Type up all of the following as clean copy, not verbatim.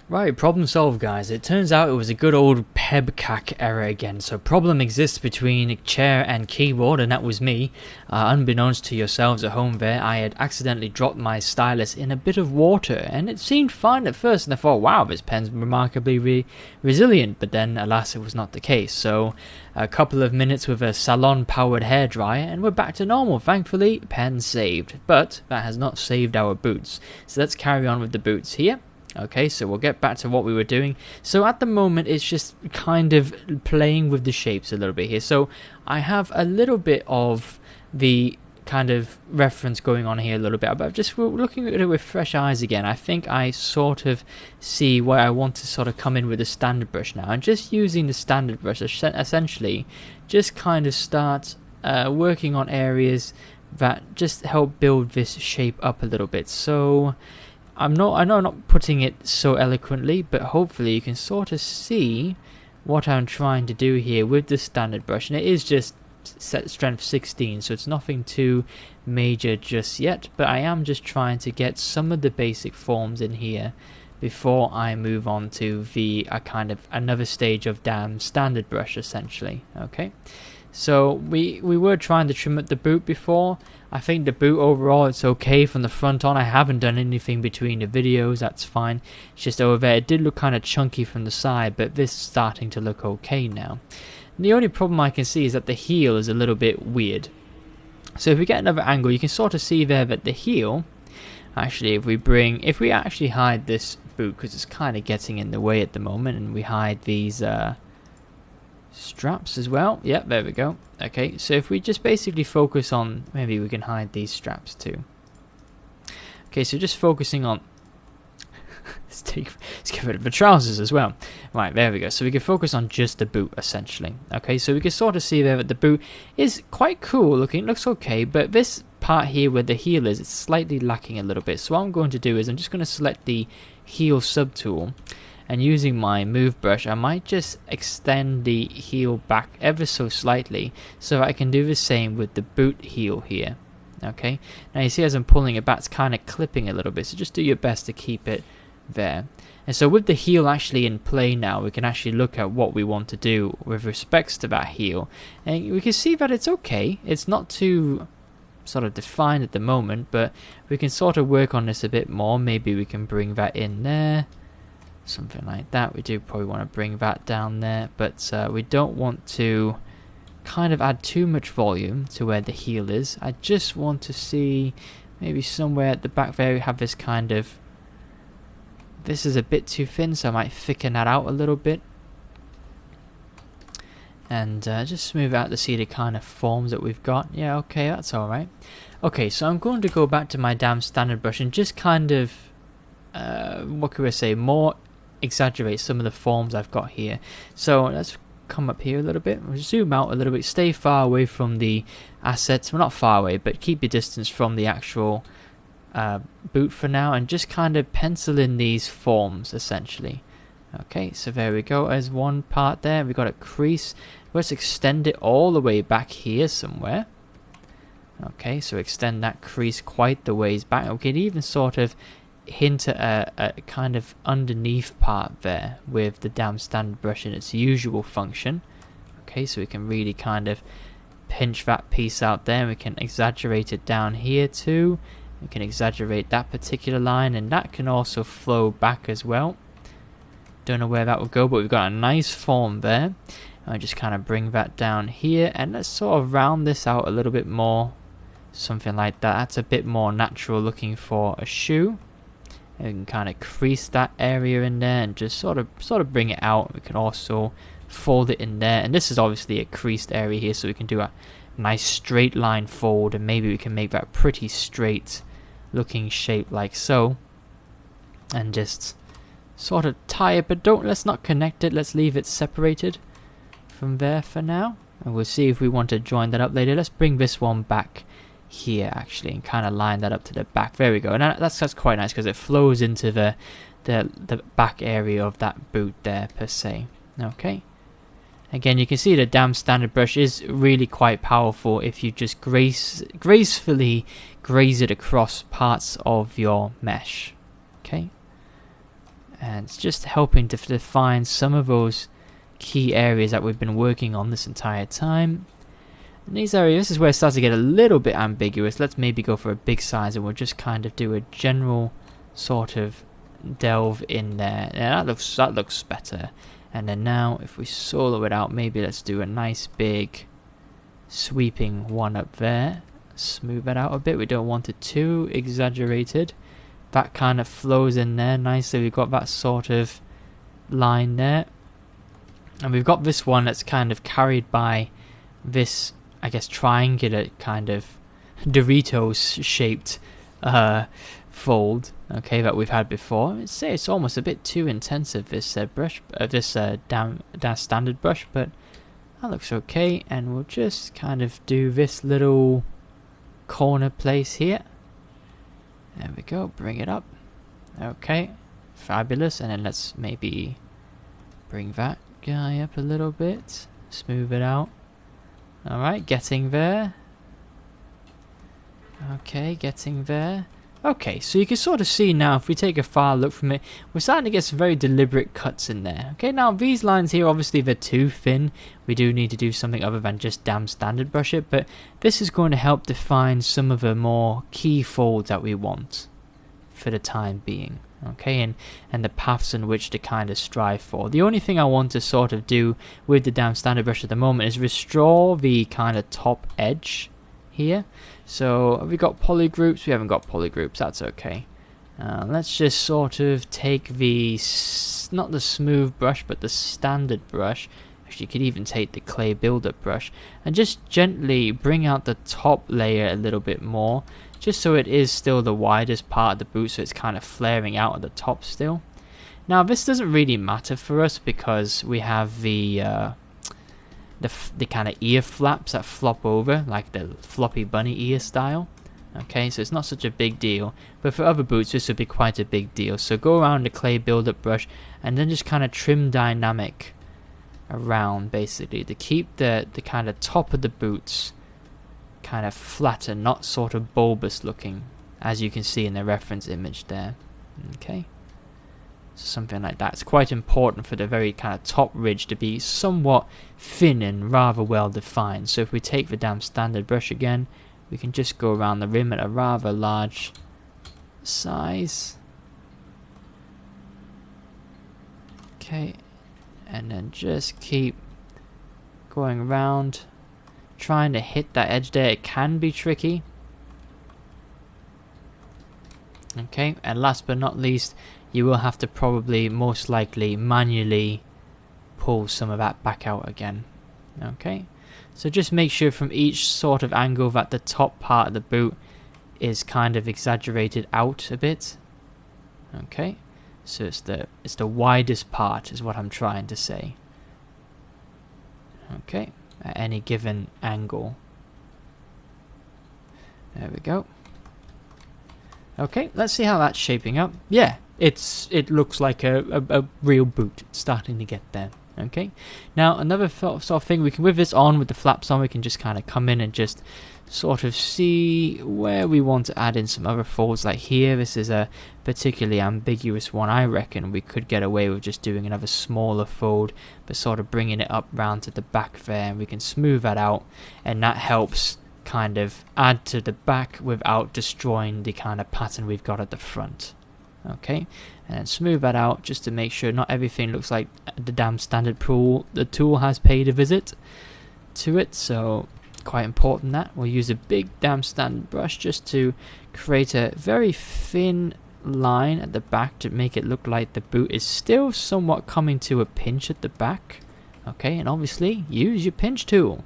Right, problem solved, guys. It turns out it was a good old PEBKAC error again. So problem exists between chair and keyboard, and that was me. Unbeknownst to yourselves at home there, I had accidentally dropped my stylus in a bit of water, and it seemed fine at first, and I thought, wow, this pen's remarkably resilient, but then, alas, it was not the case. So a couple of minutes with a salon-powered hairdryer, and we're back to normal. Thankfully, pen saved. But that has not saved our boots. So let's carry on with the boots here. Okay, so we'll get back to what we were doing. So at the moment, it's just kind of playing with the shapes a little bit here. So I have a little bit of the kind of reference going on here a little bit, but just looking at it with fresh eyes again. I think I sort of see where I want to sort of come in with the standard brush now. And just using the standard brush, essentially, just kind of start working on areas that just help build this shape up a little bit. So I know I'm not putting it so eloquently, but hopefully you can sort of see what I'm trying to do here with the standard brush. And it is just set strength 16, so it's nothing too major just yet, but I am just trying to get some of the basic forms in here before I move on to the kind of another stage of standard brush, essentially. Okay, so we were trying to trim up the boot before. I think the boot overall, it's okay from the front on. I haven't done anything between the videos, that's fine. It's just over there, it did look kind of chunky from the side, but this is starting to look okay now. And the only problem I can see is that the heel is a little bit weird. So if we get another angle, you can sort of see there that the heel, actually if we actually hide this boot, because it's kind of getting in the way at the moment, and we hide these straps as well. Yep, there we go. Okay, so if we just basically focus on, maybe we can hide these straps too. Okay, so just focusing on let's get rid of the trousers as well. Right, there we go. So we can focus on just the boot, essentially. Okay, so we can sort of see there that the boot is quite cool looking. It looks okay, but this part here where the heel is, it's slightly lacking a little bit. So what I'm going to do is I'm just going to select the heel subtool, and using my move brush, I might just extend the heel back ever so slightly so I can do the same with the boot heel here. Okay, now you see as I'm pulling it back, it's kind of clipping a little bit, so just do your best to keep it there. And so with the heel actually in play now, we can actually look at what we want to do with respects to that heel, and we can see that it's okay. It's not too sort of defined at the moment, but we can sort of work on this a bit more. Maybe we can bring that in there, something like that. We do probably want to bring that down there, but we don't want to kind of add too much volume to where the heel is. I just want to see maybe somewhere at the back there we have this kind of, this is a bit too thin, so I might thicken that out a little bit, and just smooth out to see the kind of forms that we've got. Yeah, okay, that's alright. Okay, so I'm going to go back to my standard brush and just kind of what could I say, more exaggerate some of the forms I've got here. So let's come up here a little bit, we'll zoom out a little bit, stay far away from the assets, well not far away, but keep your distance from the actual boot for now, and just kind of pencil in these forms essentially. Okay, so there we go, as one part there, we've got a crease. Let's extend it all the way back here somewhere. Okay, so extend that crease quite the ways back. We can even sort of hint at a kind of underneath part there with the standard brush in its usual function. Okay, so we can really kind of pinch that piece out there, and we can exaggerate it down here too. We can exaggerate that particular line, and that can also flow back as well. Don't know where that will go, but we've got a nice form there. And I just kind of bring that down here, and let's sort of round this out a little bit more, something like that. That's a bit more natural looking for a shoe. And we can kind of crease that area in there and just sort of bring it out. We can also fold it in there, and this is obviously a creased area here, so we can do a nice straight line fold, and maybe we can make that pretty straight looking shape like so, and just sort of tie it, but let's not connect it, let's leave it separated from there for now, and we'll see if we want to join that up later. Let's bring this one back here actually and kind of line that up to the back. There we go, and that's quite nice because it flows into the back area of that boot there per se. Okay, again you can see the standard brush is really quite powerful if you just gracefully graze it across parts of your mesh. Okay, And it's just helping to define some of those key areas that we've been working on this entire time. And these areas, this is where it starts to get a little bit ambiguous. Let's maybe go for a big size and we'll just kind of do a general sort of delve in there. Yeah, that looks better. And then now if we solo it out, maybe let's do a nice big sweeping one up there. Smooth it out a bit. We don't want it too exaggerated. That kind of flows in there nicely. We've got that sort of line there. And we've got this one that's kind of carried by this, I guess, triangular kind of Doritos shaped fold, okay, that we've had before. I'd say it's almost a bit too intensive, this brush, this down standard brush, but that looks okay. And we'll just kind of do this little corner place here. There we go, bring it up. Okay, fabulous. And then let's maybe bring that guy up a little bit, smooth it out. Alright, getting there. Okay, getting there. Okay, so you can sort of see now, if we take a far look from it, we're starting to get some very deliberate cuts in there. Okay, now these lines here, obviously they're too thin. We do need to do something other than just damn standard brush it, but this is going to help define some of the more key folds that we want for the time being. Okay, and the paths in which to kind of strive for. The only thing I want to sort of do with the damn standard brush at the moment is restore the kind of top edge here. So have we got polygroups? We haven't got polygroups, that's okay. Let's just sort of take the, not the smooth brush, but the standard brush. Actually, you could even take the clay buildup brush and just gently bring out the top layer a little bit more, just so it is still the widest part of the boot, so it's kind of flaring out at the top still. Now this doesn't really matter for us because we have the kind of ear flaps that flop over, like the floppy bunny ear style. Okay, so it's not such a big deal, but for other boots this would be quite a big deal. So go around the clay buildup brush and then just kind of trim dynamic around, basically, to keep the kind of top of the boots kind of flatter, not sort of bulbous looking, as you can see in the reference image there. Okay, so something like that. It's quite important for the very kind of top ridge to be somewhat thin and rather well defined. So if we take the damn standard brush again, we can just go around the rim at a rather large size. Okay, and then just keep going around, trying to hit that edge there. It can be tricky. Okay, and last but not least, you will have to probably most likely manually pull some of that back out again. Okay, so just make sure from each sort of angle that the top part of the boot is kind of exaggerated out a bit. Okay, so it's the widest part is what I'm trying to say. Okay, at any given angle. There we go. Okay, let's see how that's shaping up. Yeah, it looks like a real boot. It's starting to get there. Okay, now another sort of thing, we can, with this on, with the flaps on, we can just kind of come in and just sort of see where we want to add in some other folds. Like here, this is a particularly ambiguous one. I reckon we could get away with just doing another smaller fold, but sort of bringing it up round to the back there, and we can smooth that out, and that helps kind of add to the back without destroying the kind of pattern we've got at the front. Okay, and then smooth that out just to make sure not everything looks like the damn standard tool. The tool has paid a visit to it, so quite important that we'll use a big damn standard brush just to create a very thin line at the back to make it look like the boot is still somewhat coming to a pinch at the back. Okay, and obviously use your pinch tool.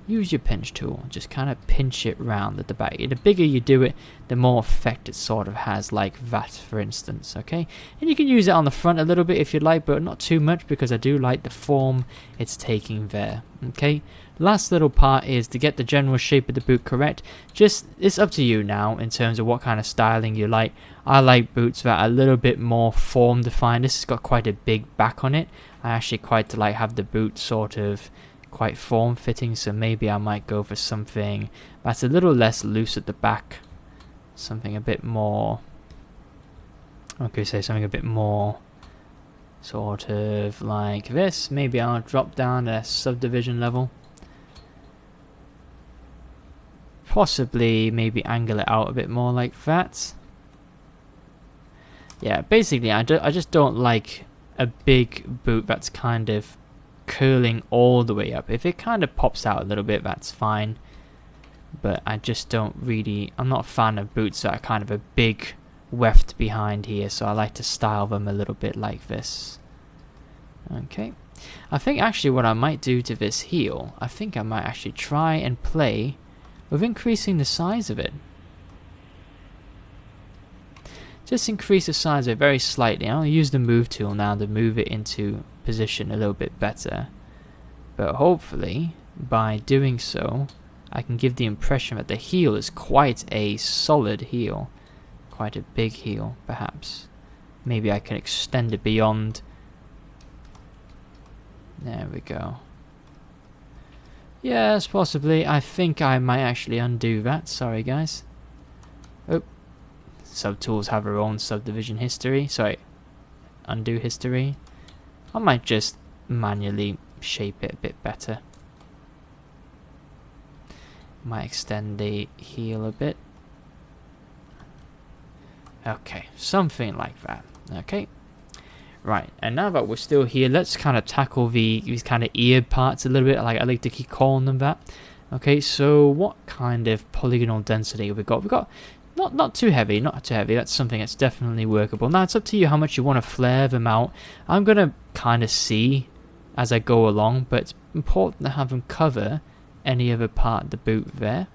Use your pinch tool, just kind of pinch it round at the back. The bigger you do it, the more effect it sort of has, like that for instance. Okay, and you can use it on the front a little bit if you like, but not too much, because I do like the form it's taking there. Okay, last little part is to get the general shape of the boot correct. Just, it's up to you now in terms of what kind of styling you like. I like boots that are a little bit more form defined. This has got quite a big back on it. I actually quite like have the boot sort of quite form fitting, so maybe I might go for something that's a little less loose at the back, something a bit more Okay, say something a bit more sort of like this. Maybe I'll drop down a subdivision level. Possibly maybe angle it out a bit more like that. Yeah, basically I just don't like a big boot that's kind of curling all the way up. If it kind of pops out a little bit, that's fine. But I just don't really... I'm not a fan of boots that are kind of a big weft behind here, so I like to style them a little bit like this. Okay. I think actually what I might do to this heel, I think I might actually try and play with increasing the size of it. Just increase the size of it very slightly. I'll use the move tool now to move it into position a little bit better. But hopefully, by doing so, I can give the impression that the heel is quite a solid heel. Quite a big heel, perhaps. Maybe I can extend it beyond. There we go. Yes, possibly. I think I might actually undo that. Sorry, guys. Oh. Subtools have their own subdivision history. Sorry. Undo history. I might just manually shape it a bit better. Might extend the heel a bit. Okay, something like that. Okay. Right, and now that we're still here, let's kind of tackle these kind of ear parts a little bit. I like to keep calling them that. Okay, so what kind of polygonal density have we got? We've got not too heavy, not too heavy. That's something that's definitely workable. Now it's up to you how much you want to flare them out. I'm gonna kind of see as I go along, but it's important to have them cover any other part of the boot there.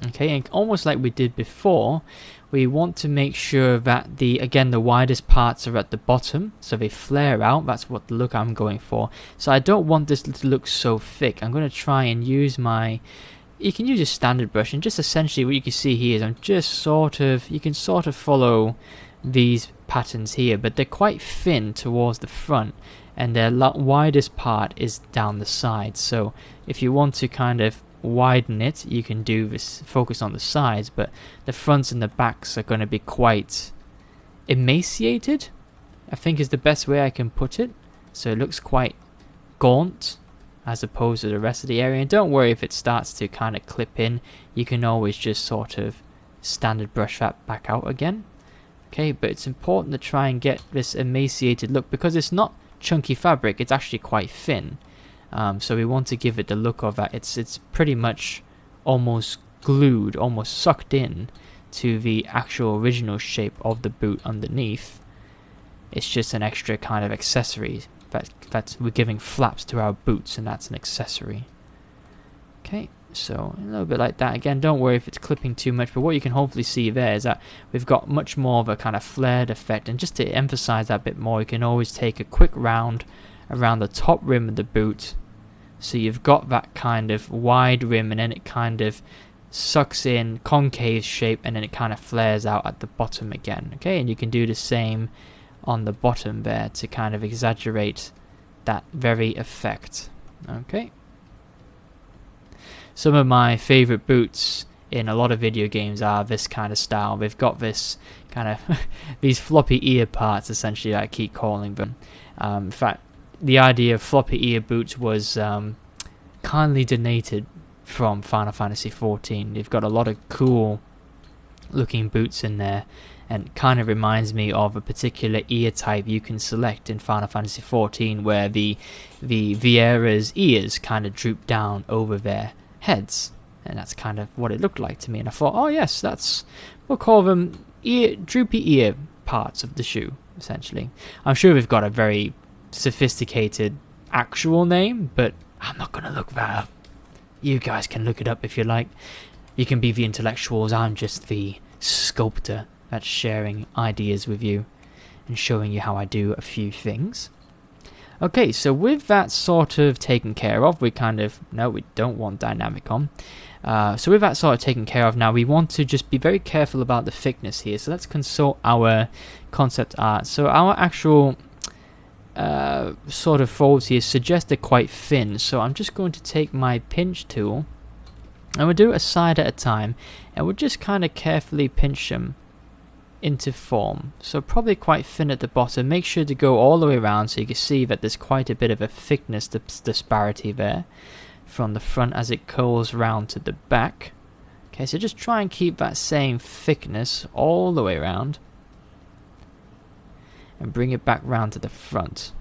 Okay, and almost like we did before, we want to make sure that the widest parts are at the bottom, so they flare out. That's what the look I'm going for. So I don't want this to look so thick. I'm going to try and use you can use a standard brush, and just essentially what you can see here is I'm just you can sort of follow these patterns here, but they're quite thin towards the front, and their widest part is down the side. So if you want to kind of widen it, you can do this, focus on the sides, but the fronts and the backs are going to be quite emaciated, I think is the best way I can put it. So it looks quite gaunt as opposed to the rest of the area. And don't worry if it starts to kind of clip in, you can always just sort of standard brush that back out again. Okay, but it's important to try and get this emaciated look because it's not chunky fabric, it's actually quite thin. So we want to give it the look of that it's pretty much almost glued, almost sucked in to the actual original shape of the boot underneath. It's just an extra kind of accessory that we're giving flaps to our boots, and that's an accessory. Okay, so a little bit like that. Again, don't worry if it's clipping too much, but what you can hopefully see there is that we've got much more of a kind of flared effect. And just to emphasize that a bit more, you can always take a quick round around the top rim of the boot, so you've got that kind of wide rim, and then it kind of sucks in concave shape, and then it kind of flares out at the bottom again. Okay, and you can do the same on the bottom there to kind of exaggerate that very effect. Okay, some of my favorite boots in a lot of video games are this kind of style. They've got this kind of these floppy ear parts, essentially, I keep calling them. In fact, the idea of floppy ear boots was kindly donated from Final Fantasy XIV. They've got a lot of cool looking boots in there, and kind of reminds me of a particular ear type you can select in Final Fantasy XIV, where the Viera's ears kind of droop down over their heads, and that's kind of what it looked like to me. And I thought, oh yes, we'll call them droopy ear parts of the shoe, essentially. I'm sure we've got a very sophisticated actual name, but I'm not gonna look that up. You guys can look it up if you like. You can be the intellectuals, I'm just the sculptor that's sharing ideas with you and showing you how I do a few things. Okay, so with that sort of taken care of, we don't want dynamic on. So with that sort of taken care of, now we want to just be very careful about the thickness here. So let's consult our concept art. So our actual sort of folds here suggest they're quite thin. So I'm just going to take my pinch tool, and we'll do it a side at a time, and we'll just kind of carefully pinch them into form. So probably quite thin at the bottom. Make sure to go all the way around so you can see that there's quite a bit of a thickness disparity there from the front as it curls round to the back. Okay, so just try and keep that same thickness all the way around and bring it back round to the front.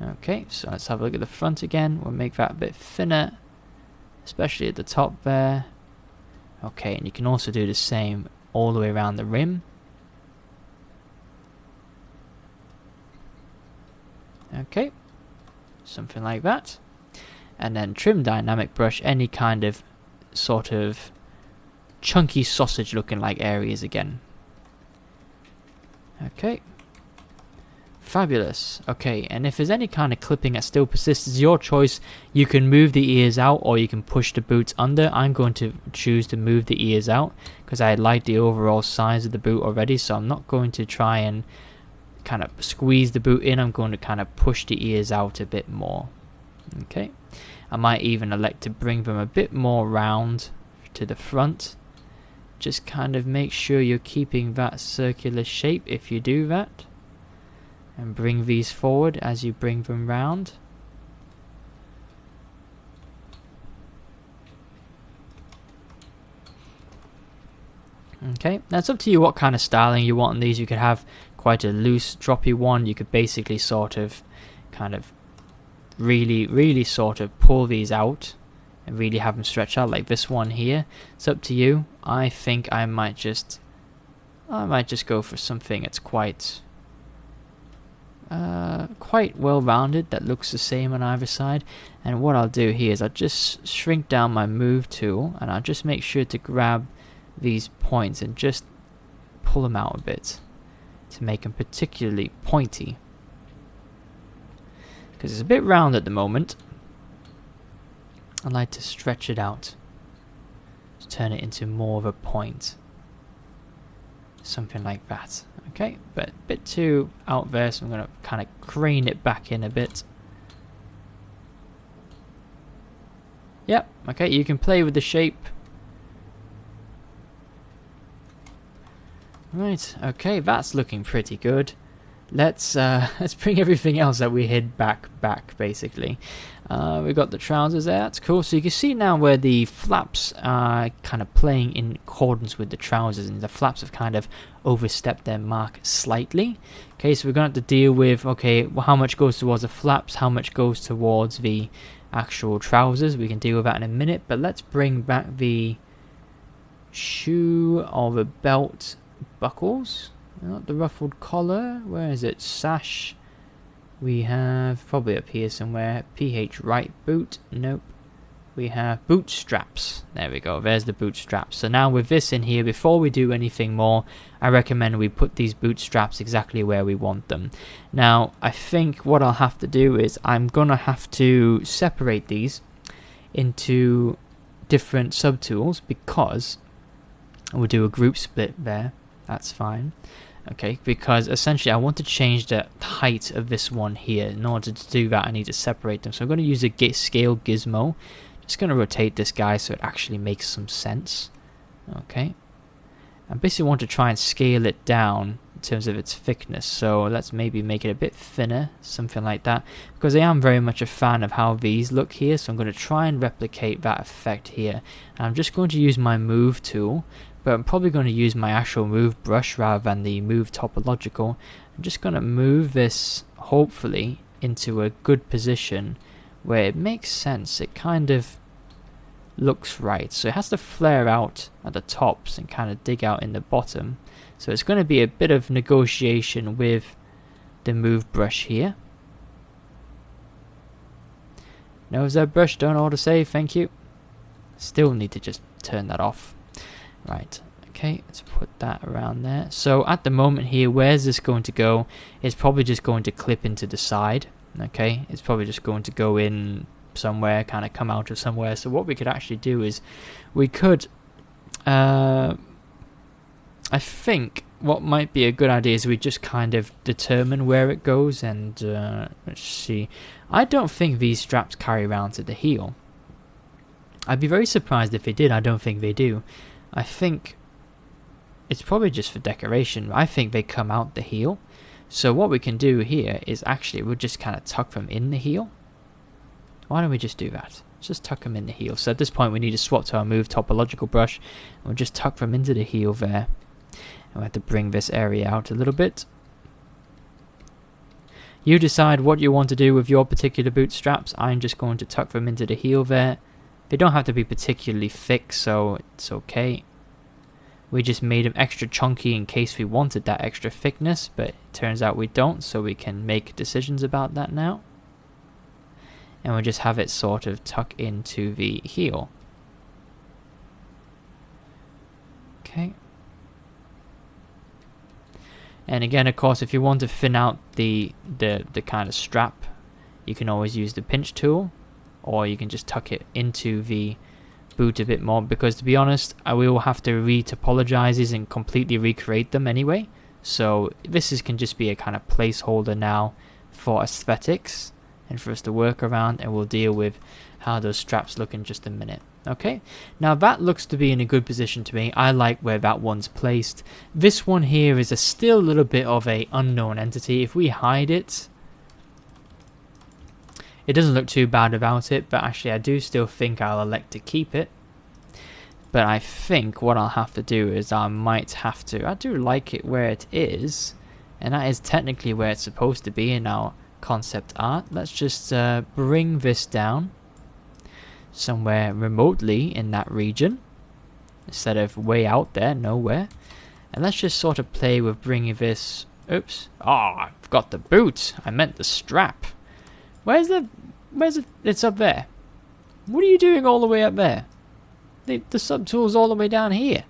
Okay, so let's have a look at the front again. We'll make that a bit thinner, especially at the top there. Okay, and you can also do the same all the way around the rim. Okay, something like that. And then trim dynamic brush any kind of sort of chunky sausage looking like areas again. Okay. Fabulous. Okay, and if there's any kind of clipping that still persists, it's your choice. You can move the ears out or you can push the boots under. I'm going to choose to move the ears out because I like the overall size of the boot already, so I'm not going to try and kind of squeeze the boot in. I'm going to kind of push the ears out a bit more. Okay, I might even elect to bring them a bit more round to the front. Just kind of make sure you're keeping that circular shape if you do that. And bring these forward as you bring them round. Okay, now it's up to you what kind of styling you want on these. You could have quite a loose, droppy one. You could basically sort of, kind of, really sort of pull these out and really have them stretch out like this one here. It's up to you. I think I might just go for something that's quite well rounded, that looks the same on either side. And what I'll do here is I'll just shrink down my move tool and I'll just make sure to grab these points and just pull them out a bit to make them particularly pointy, because it's a bit round at the moment. I like to stretch it out to turn it into more of a point, something like that. Okay, but a bit too out there, so I'm going to kind of crane it back in a bit. Yep, okay, you can play with the shape. Right, okay, that's looking pretty good. Let's bring everything else that we hid back basically. We've got the trousers there, that's cool. So you can see now where the flaps are kind of playing in accordance with the trousers, and the flaps have kind of overstepped their mark slightly. Okay, so we're going to have to deal with, okay, well, how much goes towards the flaps, how much goes towards the actual trousers. We can deal with that in a minute, but let's bring back the shoe or the belt buckles. Not the ruffled collar. Where is it? Sash. We have probably up here somewhere. PH right boot. Nope. We have boot straps. There we go. There's the boot straps. So now with this in here, before we do anything more, I recommend we put these boot straps exactly where we want them. Now, I think what I'll have to do is I'm gonna have to separate these into different subtools, because we'll do a group split there. That's fine. Okay, because essentially I want to change the height of this one here. In order to do that, I need to separate them. So I'm going to use a scale gizmo. Just going to rotate this guy so it actually makes some sense. Okay. I basically want to try and scale it down in terms of its thickness. So let's maybe make it a bit thinner, something like that. Because I am very much a fan of how these look here. So I'm going to try and replicate that effect here. And I'm just going to use my move tool. But I'm probably going to use my actual move brush rather than the move topological. I'm just going to move this, hopefully, into a good position where it makes sense. It kind of looks right. So it has to flare out at the tops and kind of dig out in the bottom. So it's going to be a bit of negotiation with the move brush here. No Z brush, don't autosave, thank you. Still need to just turn that off. Right, okay, let's put that around there. So at the moment here, where's this going to go? It's probably just going to clip into the side. Okay, it's probably just going to go in somewhere, kind of come out of somewhere. So what we could actually do is we could, I think what might be a good idea is we just kind of determine where it goes. And let's see, I don't think these straps carry around to the heel. I'd be very surprised if they did. I don't think they do. I think it's probably just for decoration. I think they come out the heel. So what we can do here is actually we'll just kind of tuck them in the heel. Why don't we just do that? Let's just tuck them in the heel. So at this point we need to swap to our move topological brush. And we'll just tuck them into the heel there. And we have to bring this area out a little bit. You decide what you want to do with your particular bootstraps. I'm just going to tuck them into the heel there. They don't have to be particularly thick, so it's okay. We just made them extra chunky in case we wanted that extra thickness, but it turns out we don't, so we can make decisions about that now. And we'll just have it sort of tuck into the heel. Okay. And again, of course, if you want to thin out the kind of strap, you can always use the pinch tool, or you can just tuck it into the boot a bit more, because to be honest, I will have to re-topologize these and completely recreate them anyway. So this can just be a kind of placeholder now for aesthetics and for us to work around, and we'll deal with how those straps look in just a minute. Okay, now that looks to be in a good position to me. I like where that one's placed. This one here is still a little bit of a unknown entity. If we hide it, it doesn't look too bad about it, but actually I do still think I'll elect to keep it. But I think what I'll have to do is I might have to, I do like it where it is, and that is technically where it's supposed to be in our concept art. Let's just bring this down somewhere remotely in that region, instead of way out there, nowhere. And let's just sort of play with bringing this, oops, I forgot the boot, I meant the strap. Where's it? It's up there. What are you doing all the way up there? The subtool's all the way down here.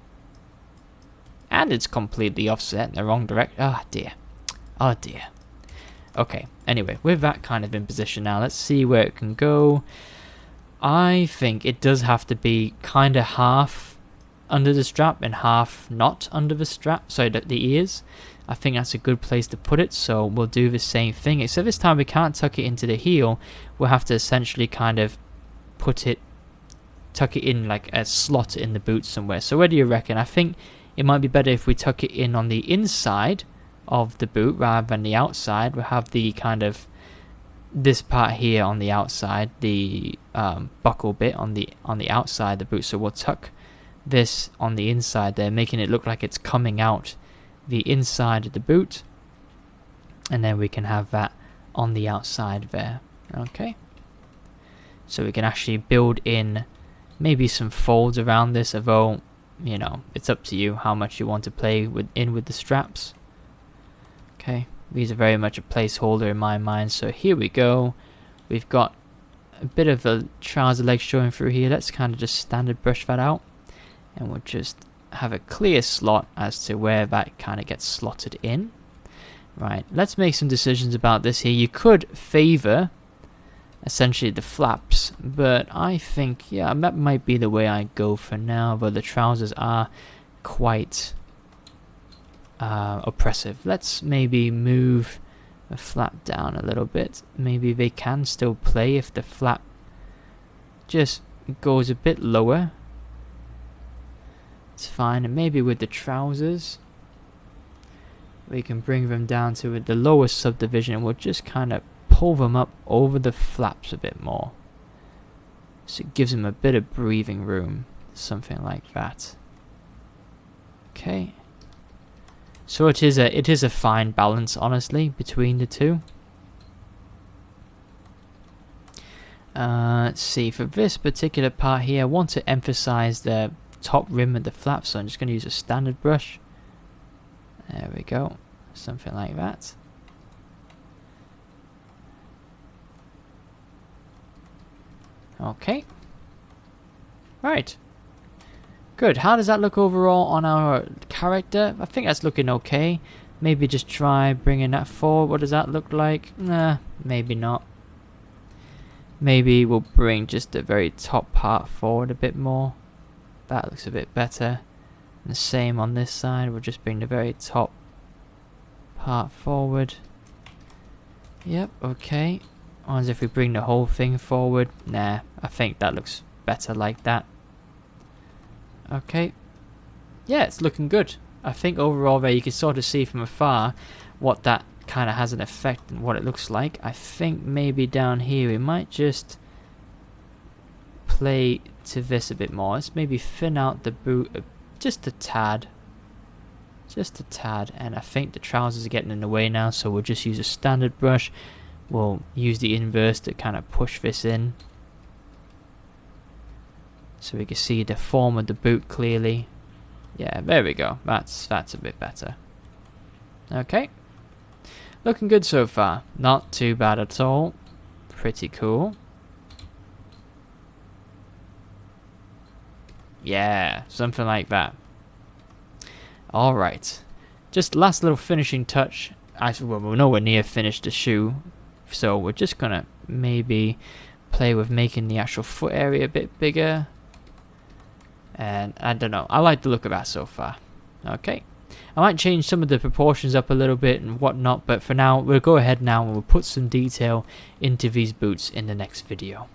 And it's completely offset in the wrong direction. Ah, dear. Oh, dear. Okay, anyway, with that kind of in position now, let's see where it can go. I think it does have to be kind of half under the strap and half not under the strap, sorry, the ears. I think that's a good place to put it, so we'll do the same thing, except this time we can't tuck it into the heel. We'll have to essentially kind of tuck it in like a slot in the boot somewhere. So where do you reckon? I think it might be better if we tuck it in on the inside of the boot rather than the outside. We'll have the kind of this part here on the outside, the buckle bit on the outside of the boot. So we'll tuck this on the inside there, making it look like it's coming out the inside of the boot, and then we can have that on the outside there. Okay, so we can actually build in maybe some folds around this, although, you know, it's up to you how much you want to play with the straps. Okay, these are very much a placeholder in my mind. So here we go, we've got a bit of the trouser leg showing through here. Let's kind of just standard brush that out, and we'll just have a clear slot as to where that kind of gets slotted in. Right, let's make some decisions about this here. You could favor essentially the flaps, but I think, yeah, that might be the way I go for now, but the trousers are quite oppressive. Let's maybe move the flap down a little bit. Maybe they can still play if the flap just goes a bit lower. It's fine. And maybe with the trousers we can bring them down to the lowest subdivision, and we'll just kind of pull them up over the flaps a bit more, so it gives them a bit of breathing room, something like that. Okay, so it is a fine balance, honestly, between the two. Let's see, for this particular part here, I want to emphasize the top rim of the flap, so I'm just going to use a standard brush. There we go, something like that. Okay, right, good. How does that look overall on our character? I think that's looking okay. Maybe just try bringing that forward. What does that look like? Nah, maybe not. Maybe we'll bring just the very top part forward a bit more. That looks a bit better. And the same on this side, we'll just bring the very top part forward. Yep, okay. As if we bring the whole thing forward. Nah, I think that looks better like that. Okay. Yeah, it's looking good. I think overall there you can sort of see from afar what that kind of has an effect and what it looks like. I think maybe down here we might just play to this a bit more. Let's maybe thin out the boot just a tad. Just a tad. And I think the trousers are getting in the way now, so we'll just use a standard brush. We'll use the inverse to kind of push this in, so we can see the form of the boot clearly. Yeah, there we go. That's a bit better. Okay. Looking good so far. Not too bad at all. Pretty cool. Yeah, something like that. Alright. Just last little finishing touch. Well, we're nowhere near finished the shoe, so we're just gonna maybe play with making the actual foot area a bit bigger. And I don't know, I like the look of that so far. Okay, I might change some of the proportions up a little bit and whatnot, but for now we'll go ahead now and we'll put some detail into these boots in the next video.